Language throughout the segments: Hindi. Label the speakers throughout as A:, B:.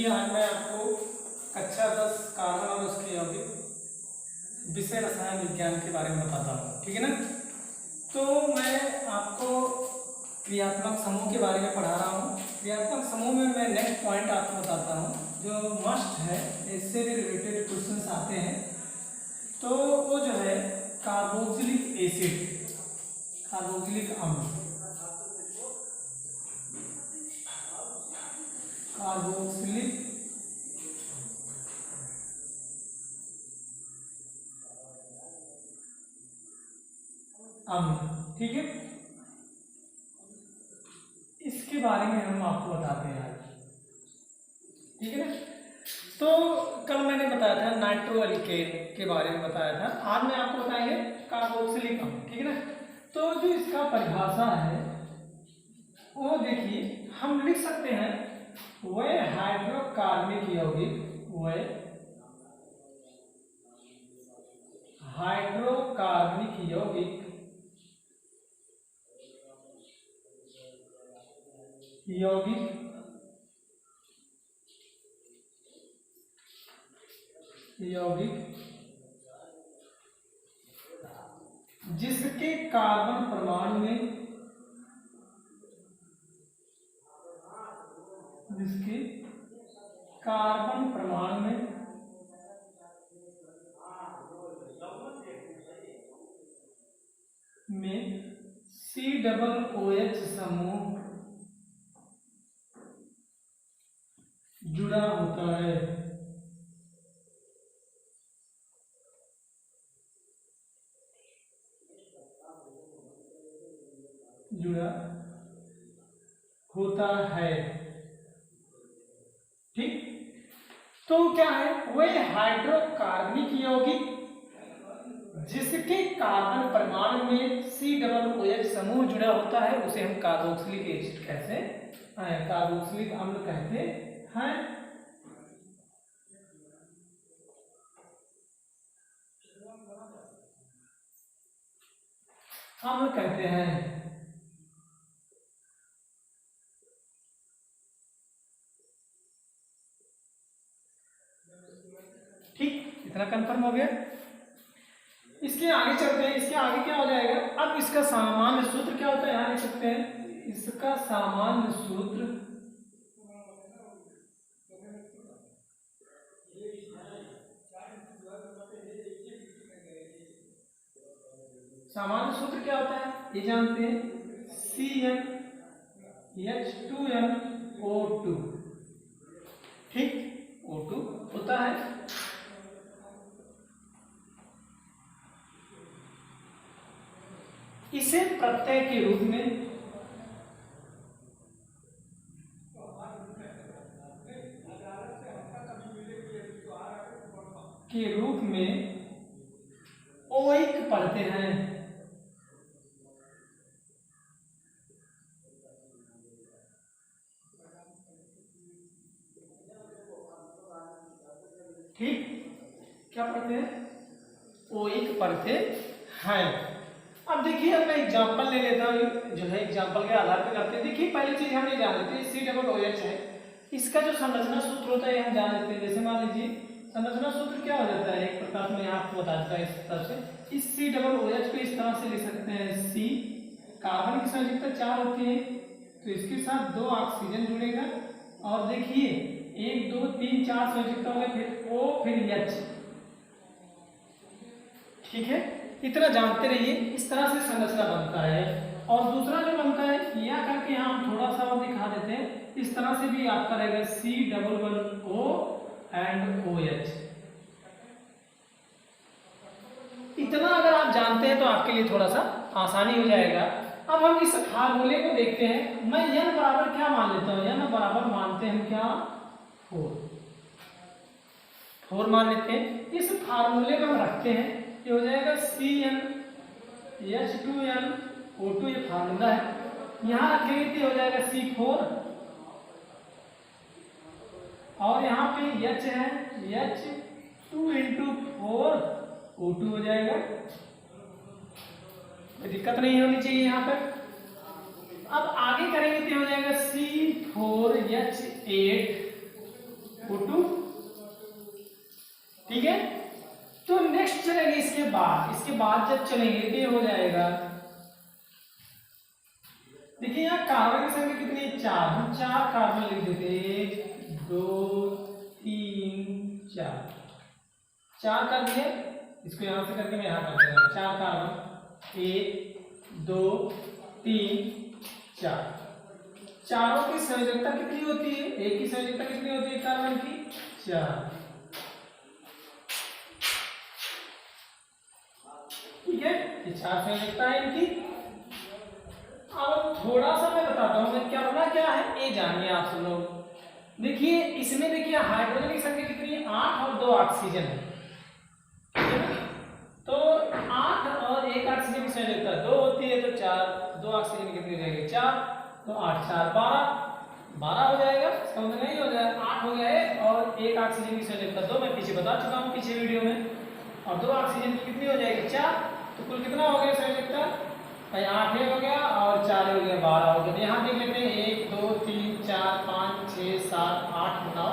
A: देखिए आज मैं आपको कक्षा 10 कार्बन और उसके यौगिक विषय रसायन विज्ञान के बारे में बताता हूँ, ठीक है ना। तो मैं आपको क्रियात्मक समूह के बारे में पढ़ा रहा हूँ। क्रियात्मक समूह में मैं नेक्स्ट पॉइंट आपको बताता हूँ जो मस्ट है, इससे भी रिलेटेड क्वेश्चंस आते हैं। तो वो जो है कार्बोक्सिलिक एसिड, कार्बोक्सिलिक अम्ल, कार्बोक्सिलिक अम्ल, ठीक है। इसके बारे में हम आपको बताते हैं आज, ठीक है ना। तो कल मैंने बताया था नाइट्रो एल्केन के बारे में बताया था, आज मैं आपको बताएंगे कार्बोक्सिलिक अम्ल, ठीक है ना। तो जो इसका परिभाषा है वो देखिए हम लिख सकते हैं, वह हाइड्रोकार्बनिक यौगिक, वह हाइड्रोकार्बनिक यौगिक जिसके कार्बन परमाणु में, जिसके कार्बन परमाणु में COOH समूह जुड़ा होता है, जुड़ा होता है, ठीक। तो क्या है, वह हाइड्रोकार्बनिक यौगिक जिसके कार्बन परमाणु में COOH समूह जुड़ा होता है उसे हम कार्बोक्सिलिक एसिड कहते हैं, कार्बोक्सिलिक अम्ल कहते हैं। अम्ल कहते हैं, ठीक। इतना कंफर्म हो गया। इसके आगे चलते हैं, इसके आगे क्या हो जाएगा। अब इसका सामान्य सूत्र क्या होता है, यहां लिख सकते हैं, इसका सामान्य सूत्र क्या होता है, ये जानते हैं, CnH2nO2, ठीक, O2 होता है। इसे प्रत्यय के रूप में ओइक पढ़ते हैं, ठीक। क्या पढ़ते हैं, ओइक पढ़ते हैं। अब देखिए, अब मैं एग्जांपल ले लेता हूँ, जो है एग्जांपल के आधार पर करते हैं। देखिए पहली चीज हम ये जान लेते हैं, COOH है, इसका जो संरचना सूत्र होता है हम जान लेते हैं। जैसे मान लीजिए संरचना सूत्र क्या हो जाता है, एक प्रकार में आपको बता देता है इस तरह से। इस COOH को इस तरह से लिख सकते हैं, C, कार्बन की संयोजकता 4 होती है, तो इसके साथ 2 ऑक्सीजन जुड़ेगा, और देखिए 1 2 3 4 संयोजकता हो गया, फिर O, फिर H, ठीक है। इतना जानते रहिए, इस तरह से संरचना बनता है। और दूसरा जो बनता है, या करके यहाँ हम थोड़ा सा और दिखा देते हैं, इस तरह से भी आपका रहेगा C11O एंड OH। इतना अगर आप जानते हैं तो आपके लिए थोड़ा सा आसानी हो जाएगा। अब हम इस फार्मूले को देखते हैं। मैं n बराबर क्या मान लेता हूँ, n बराबर मानते हैं क्या, 4 मान लेते हैं। इस फार्मूले में हम रखते हैं, ये हो जाएगा CnH2nO2, ये फार्मूला है। यहाँ रखेंगे तो हो जाएगा C4, और यहाँ पे H है, H2 × 4 O2 हो जाएगा। कोई दिक्कत नहीं होनी चाहिए यहाँ पर। अब आगे करेंगे तो हो जाएगा C4H8 O2, ठीक है। तो नेक्स्ट चलेंगे इसके बाद जब चलेंगे तो ये हो जाएगा, देखिए यहाँ कार्बन की संख्या कितनी है, 4, हम 4 कार्बन लिख देते, 1 2 3 4, 4 कर दिए, इसको यहाँ से करके मैं यहाँ कर दूंगा, 4 कार्बन, 1 2 3 4, चारों की संयोजकता कितनी होती है, एक की संयोजकता कितनी होती है कार्बन की, 4, ठीक है, ये 4 संयोजकता है इनकी। अब थोड़ा सा मैं बताता हूँ मैं करना क्या है, ये जानिए आप सब लोग। देखिए इसमें देखिए हाइड्रोजन की संख्या कितनी है, 8 और 2 ऑक्सीजन है, तो 8 और 1 ऑक्सीजन की संयोजकता 2 होती है, तो 4, 2 ऑक्सीजन कितनी हो जाएगी, 4, तो 8 4 12 हो जाएगा, समझ नहीं हो जाएगा, 8 हो गया है और 1 ऑक्सीजन की संयोजकता 2, मैं पीछे बता चुका हूँ पीछे वीडियो में, और 2 ऑक्सीजन की कितनी हो जाएगी, 4, तो कुल कितना हो गया संयोजकता, 8 हो गया और 4 हो गया, 12 हो गया। यहाँ देख लेते हैं 1 2 3 4 5 6 7 8 9,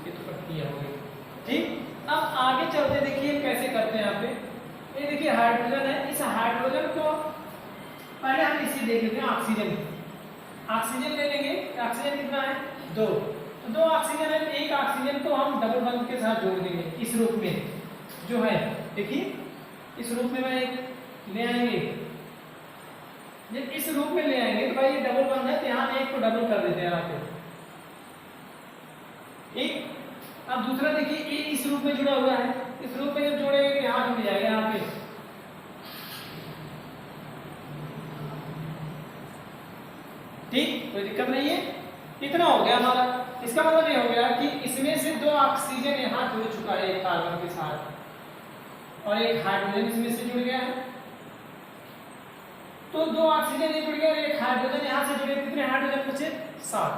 A: ये तो पट्टी हो गई, ठीक। अब आगे चलते देखिए कैसे करते हैं यहाँ पे, ये देखिए हाइड्रोजन है, इस हाइड्रोजन को पहले हम इसी देख लेते हैं, ऑक्सीजन ले लेंगे, ऑक्सीजन कितना है 2, तो 2 ऑक्सीजन है, 1 ऑक्सीजन को हम डबल बॉन्ड के साथ जोड़ देंगे इस रूप में जो है, देखिए इस रूप में मैं ले आएंगे, जब इस रूप में ले आएंगे तो भाई ये डबल बॉन्ड है, तो यहाँ एक को डबल कर देते हैं यहाँ पे, ठीक। अब दूसरा देखिए ये इस रूप में जुड़ा हुआ है, इस रूप में जब जोड़ेंगे तो यहाँ जुड़ जाएगा यहाँ पे, ठीक, कोई दिक्कत नहीं है, कितना हो गया हमारा, इसका मतलब ये हो गया कि इसमें से 2 ऑक्सीजन यहाँ जुड़ चुका है एक कार्बन के साथ, और एक हाइड्रोजन इसमें से जुड़ गया है, तो 2 ऑक्सीजन ये जुड़ गया और एक हाइड्रोजन यहाँ से जुड़े, कितने हाइड्रोजन बचे, 7,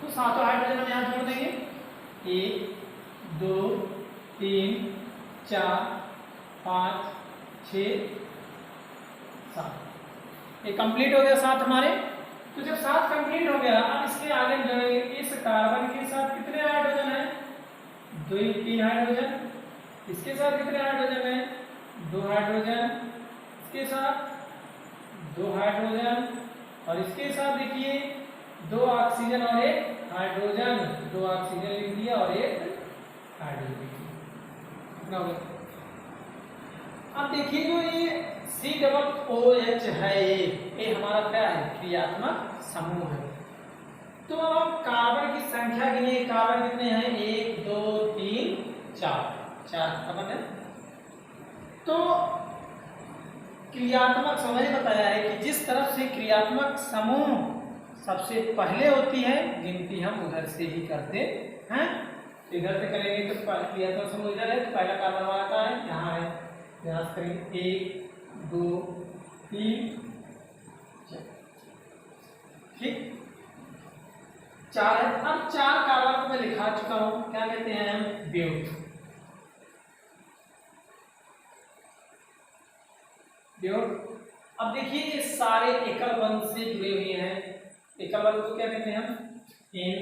A: तो 7 हाइड्रोजन हम यहाँ जोड़ देंगे, 1 2 3 4 5 6 7, ये कंप्लीट हो गया 7 हमारे। तो जब 7 कंप्लीट हो गया, अब इसके आगे जोड़ेंगे, इस कार्बन के साथ कितने हाइड्रोजन है, 2 3 हाइड्रोजन, इसके साथ कितने हाइड्रोजन है, 2 हाइड्रोजन, इसके साथ 2 हाइड्रोजन, और इसके साथ देखिए 2 ऑक्सीजन और 1 हाइड्रोजन, 2 ऑक्सीजन लिख दिया और 1 हाइड्रोजन लिख दिया। अब देखिए जो ये COOH है, ये हमारा क्या है, क्रियात्मक समूह है। तो अब हम कार्बन की संख्या गिनिए, कार्बन कितने हैं, 1 2 3 4 कार्बन है। तो क्रियात्मक समूह बताया है कि जिस तरफ से क्रियात्मक समूह सबसे पहले होती है, गिनती हम उधर से ही करते हैं, इधर से करेंगे तो क्रियात्मक समूह इधर है, तो पहला कार्बन हमारा कहाँ है, यहाँ है, यहाँ से करेंगे 1 2 3 4, ठीक, 4 है। अब 4 कार्बन को मैं लिखा चुका हूं, क्या कहते हैं हम, ब्यूट। अब देखिए ये सारे एकल बंध से जुड़े हुए हैं, एकल बंध को क्या कहते हैं हम, एन।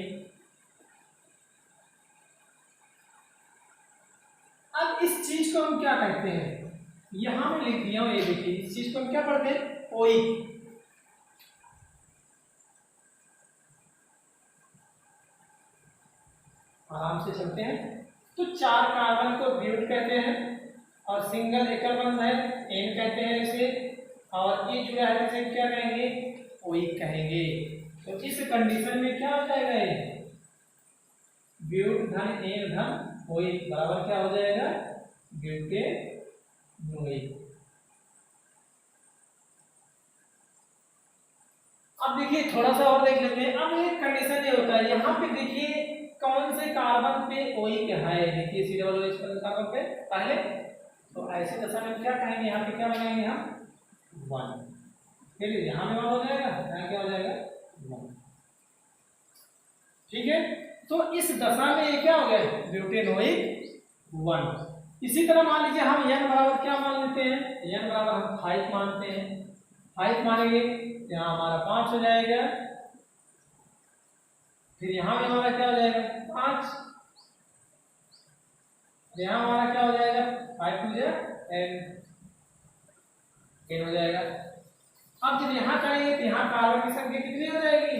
A: अब इस चीज को हम क्या कहते हैं, यहां मैं लिख दिया हूं, ये देखिए इस चीज को हम क्या पढ़ते हैं, ओई। आराम से चलते हैं। तो 4 कार्बन को ब्यूट कहते हैं, और सिंगल एकल बंध है एन कहते हैं इसे, और ये जुड़ा है इसे क्या कहेंगे, ओई कहेंगे। तो इस कंडीशन में क्या हो जाएगा, ये ब्यूट धन एन धन ओई बराबर क्या हो जाएगा, ब्यूटेनोई। अब देखिए थोड़ा सा और देख लेते हैं। अब एक कंडीशन ये होता है, यहाँ पे देखिए कौन से कार्बन पे ओई क्या है, देखिए COOH कार्बन पे पहले, तो ऐसे दशा में क्या कहेंगे, यहाँ पे क्या लगाएंगे हम, 1, फिर यहाँ में 1 हो जाएगा, यहाँ क्या हो जाएगा 1, ठीक है। तो इस दशा में ये क्या हो गया, ब्यूटेनोइक 1। इसी तरह मान लीजिए हम n बराबर क्या मान लेते हैं, n बराबर हम 5 मानते हैं, 5 मानेंगे यहाँ हमारा 5 हो जाएगा, फिर यहाँ भी हमारा क्या हो जाएगा 5, यहाँ हमारा क्या हो जाएगा 5 टू 10 हो जाएगा। अब जब यहाँ करेंगे तो यहाँ कार्बन की संख्या कितनी हो जाएगी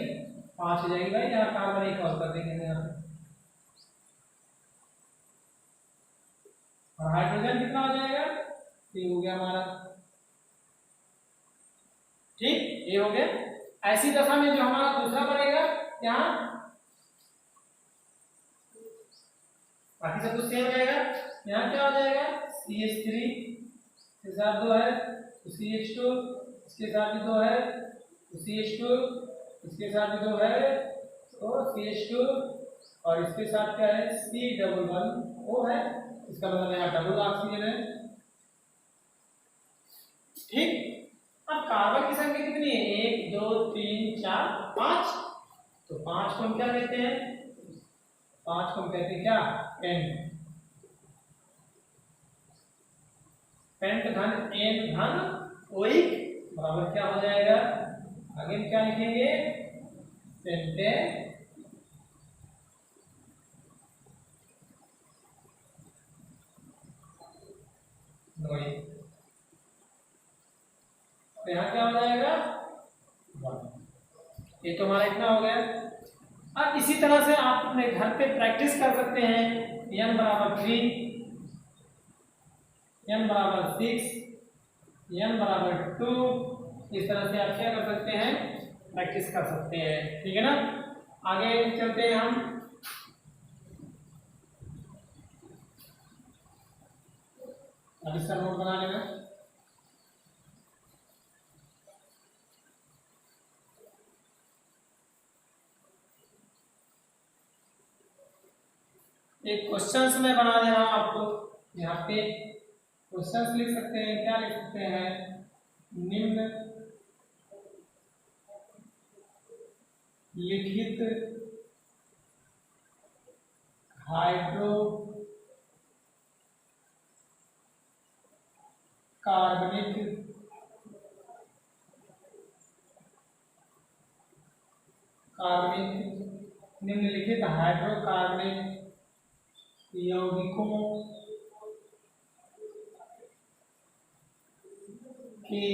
A: 5 हो जाएगी भाई। यहाँ कार्बन एक और कर देंगे यहाँ पे, और हाइड्रोजन कितना हो जाएगा 3 हो गया हमारा। ठीक, ये हो गया। ऐसी दशा में जो हमारा दूसरा बनेगा यहाँ बाकी सब कुछ सेम रहेगा। यहाँ क्या हो जाएगा CH3 के साथ 2 है तो CH2, इसके साथ भी 2 है तो CH2, इसके साथ भी 2 है तो CH2, और इसके साथ क्या है C11O है, इसका मतलब यहाँ डबल ऑक्सीजन है। ठीक, अब कार्बन की संख्या कितनी है 1 2 3 4 5, तो 5 को हम क्या कहते हैं 5 को हम कहते हैं क्या पेंट धन एन धन ओइक बराबर क्या हो जाएगा, आगे क्या लिखेंगे पेंटे नोइक। तो यहाँ क्या हो जाएगा 1। ये तो हमारा इतना हो गया। अब इसी तरह से आप अपने घर पे प्रैक्टिस कर सकते हैं। n बराबर 3, n बराबर 6, n बराबर 2, इस तरह से आप क्या कर सकते हैं प्रैक्टिस कर सकते हैं। ठीक है ना, आगे चलते हैं हम। अब इसका नोट बना लेना। एक क्वेश्चंस में बना दे रहा हूं आपको, यहाँ पे क्वेश्चंस लिख सकते हैं। क्या लिख सकते हैं निम्न लिखित हाइड्रोकार्बनिक निम्नलिखित हाइड्रोकार्बनिक यौगिकों के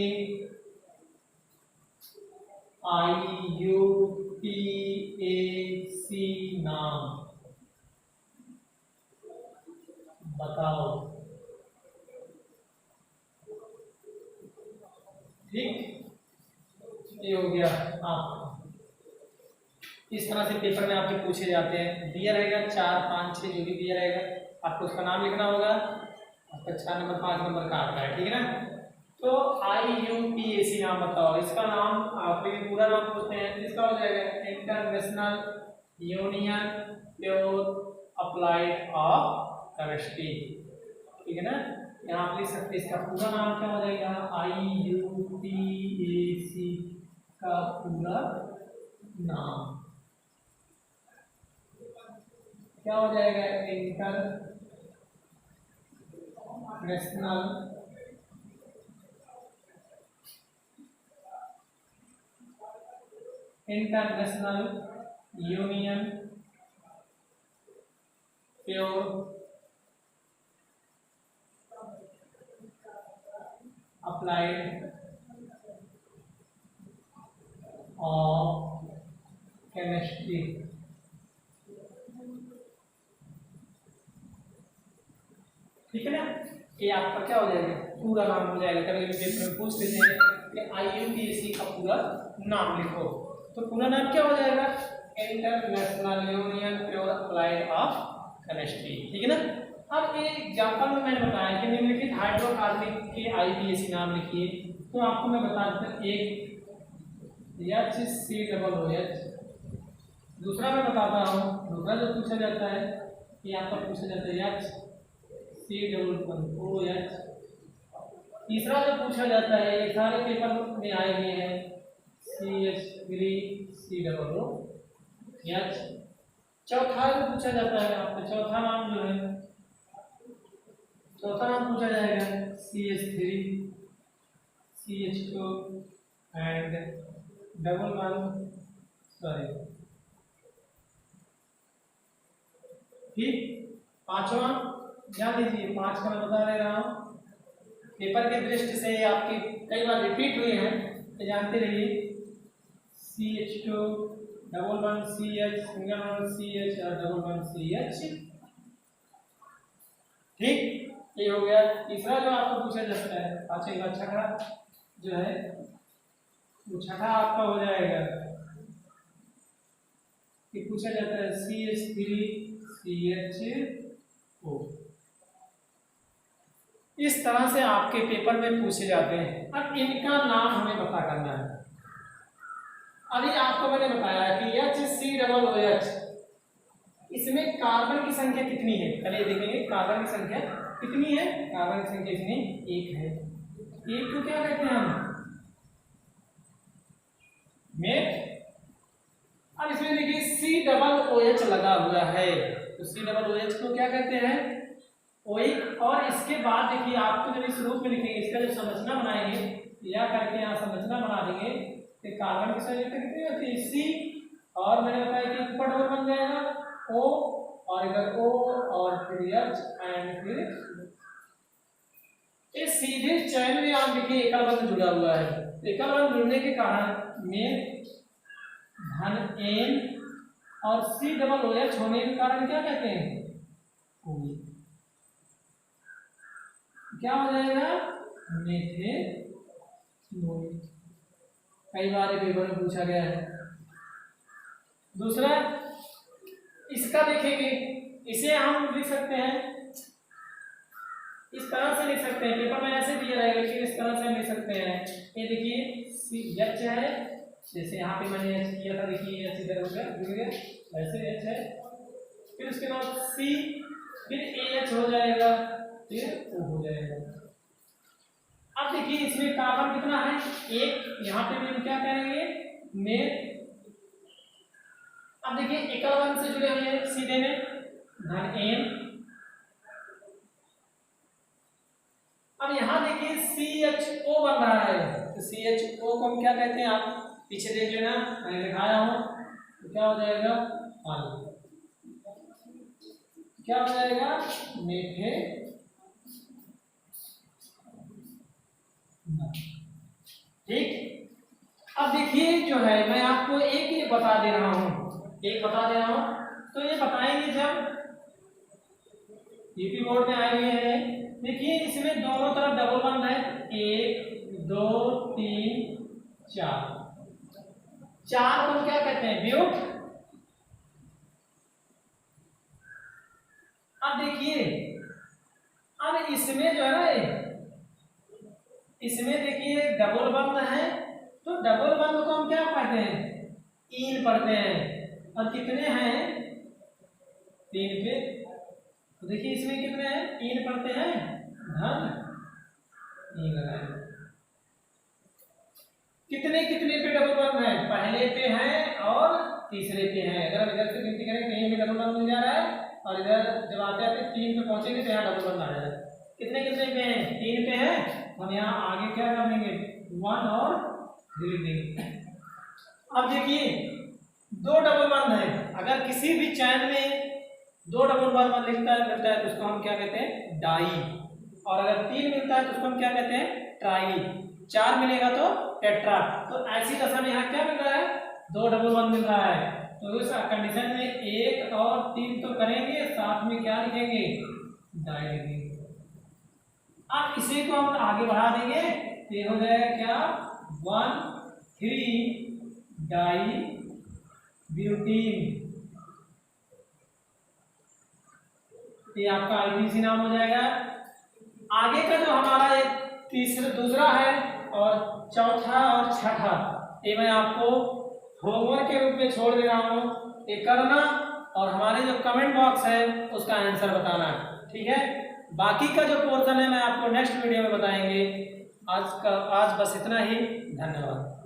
A: IUPAC नाम बताओ। ठीक, ये हो गया आपका। इस तरह से पेपर में आपके पूछे जाते हैं। दिया रहेगा 4 5 6 जो भी दिया रहेगा, आपको उसका नाम लिखना होगा। आपका 4 नंबर 5 नंबर का आता है। ठीक है ना, तो IUPAC नाम बताओ। इसका नाम आपके पूरा नाम पूछते हैं, इसका हो जाएगा international union pure applied of chemistry. ठीक है ना, यहाँ आप लिख सकते हैं इसका पूरा नाम क्या हो जाएगा IUPAC का पूरा नाम क्या हो जाएगा international union pure applied of chemistry. ठीक है ना, ये आपका क्या हो जाएगा पूरा नाम हो जाएगा। कभी कभी पेपर में पूछ लेते हैं कि IUPAC का पूरा नाम लिखो, तो पूरा नाम क्या हो जाएगा international union pure applied of chemistry. ठीक है ना, अब एक एग्जांपल में मैंने बताया कि निम्नलिखित हाइड्रोकार्बनिक के IUPAC नाम लिखिए। तो आपको मैं बता देता हूं, एक HCOOH, दूसरा मैं बताता हूँ। दूसरा जो पूछा जाता है ये आपका पूछा जाता है HCOOH। तीसरा जो पूछा जाता है ये सारे पेपर में आए हुए हैं CH3COOH। चौथा जो पूछा जाता है आपका चौथा नाम जो है चौथा नाम पूछा जाएगा CH3 CH2 and double one ठीक। पांचवा ध्यान दीजिए, 5 का मैं बता दे रहा हूँ, पेपर की दृष्टि से आपकी कई बार रिपीट हुई है तो जानते रहिए। CH2 double bond CH, single bond CH और डबल बॉन्ड CH। ठीक, ये हो गया। तीसरा जो आपको पूछा जाता है, पांचवें का छठा जो है वो छठा आपका हो जाएगा, ये पूछा जाता है CH3CHO। इस तरह से आपके पेपर में पूछे जाते हैं। अब इनका नाम हमें पता करना है। अभी आपको मैंने बताया कि HCOOH, इसमें कार्बन की संख्या कितनी है, पहले देखेंगे कार्बन की संख्या कितनी है। कार्बन की संख्या इसमें 1 है। 1 को क्या कहते हैं हम, मेथ। अब इसमें देखिए COOH लगा हुआ है, तो COOH को क्या कहते हैं, ओइक। और इसके बाद देखिए आपको जब इस रूप में लिखेंगे, इसका जो संरचना बनाएंगे या करके यहाँ संरचना बना देंगे, तो कार्बन की संख्या कितनी होती है, C। और मैंने बताया कि ऊपर डबल बन जाएगा O, और इधर O और फिर H एंड फिर इस सीधे चयन में आप देखिए एकल बंध जुड़ा हुआ है। एकल बंध जुड़ने के कारण में धन N और COOH होने के कारण क्या कहते हैं, क्या हो जाएगा, मेथेनोइक। कई बार पेपर में पूछा गया है। दूसरा इसका देखेंगे, इसे हम लिख सकते हैं, इस तरह से लिख सकते हैं, पेपर में ऐसे दिया रहेगा लेकिन इस तरह से हम लिख सकते हैं। ये देखिए H है, जैसे यहाँ पे मैंने H किया था, देखिए H इधर हो गया, वैसे H है, फिर उसके बाद C, फिर AH हो जाएगा, फिर O हो जाएगा। अब देखिए इसमें कार्बन कितना है, 1। यहाँ पे भी हम क्या करेंगे, मेथ। अब देखिए एकल बंध से जुड़े हुए हैं सीधे में धन N। अब यहाँ देखिए CHO बन रहा है, तो CHO को हम क्या कहते हैं, आप पीछे देख लेना, मैंने दिखाया हूँ, तो क्या हो जाएगा, पानी। क्या हो जाएगा, मेथेन। ठीक। अब देखिए जो है मैं आपको एक बता दे रहा हूँ, तो ये बताएंगे जब यूपी बोर्ड में आए हुए हैं। देखिए इसमें दोनों तरफ डबल बॉन्ड है, 1 2 3 4। 4 को क्या कहते हैं, ब्यूट। अब देखिए, अब इसमें जो है ना, इसमें देखिए डबल बॉन्ड है, तो डबल बॉन्ड को हम क्या पढ़ते हैं, इन पढ़ते हैं। और कितने हैं, 3 पे, तो देखिए इसमें कितने हैं, 3 पढ़ते हैं, धन 3 लगाए। कितने कितने पे डबल बॉन्ड है, पहले पे है और तीसरे पे है। अगर हम इधर से गिनती करें, कहीं पे डबल बॉन्ड मिल जा रहा है, और इधर जब आते आते 3 पे पहुंचेंगे तो यहाँ डबल बॉन्ड आ जाएगा। कितने कितने पे हैं, 3 पे है, हम यहाँ आगे क्या कर लेंगे, 1 और 3 देंगे। अब देखिए 2 डबल बॉन्ड है, अगर किसी भी चैन में 2 डबल बॉन्ड मिलता है तो उसको हम क्या कहते हैं, डाई। और अगर 3 मिलता है तो उसको हम क्या कहते हैं, ट्राई। 4 मिलेगा तो टेट्रा। तो ऐसी दशा में यहाँ क्या मिल रहा है, 2 डबल बॉन्ड मिल रहा है। तो इस कंडीशन में 1 और 3 तो करेंगे, साथ में क्या लिखेंगे, डाई लिखेंगे। अब इसी को हम आगे बढ़ा देंगे, ये हो जाएगा क्या, 1,3 डाई ब्यूटीन। ये आपका आईपीसी नाम हो जाएगा। आगे का जो हमारा ये दूसरा है और चौथा और छठा, ये मैं आपको होमवर्क के रूप में छोड़ दे रहा हूँ, ये करना और हमारे जो कमेंट बॉक्स है उसका आंसर बताना, ठीक है। बाकी का जो पोर्शन है मैं आपको नेक्स्ट वीडियो में बताएंगे। आज बस इतना ही, धन्यवाद।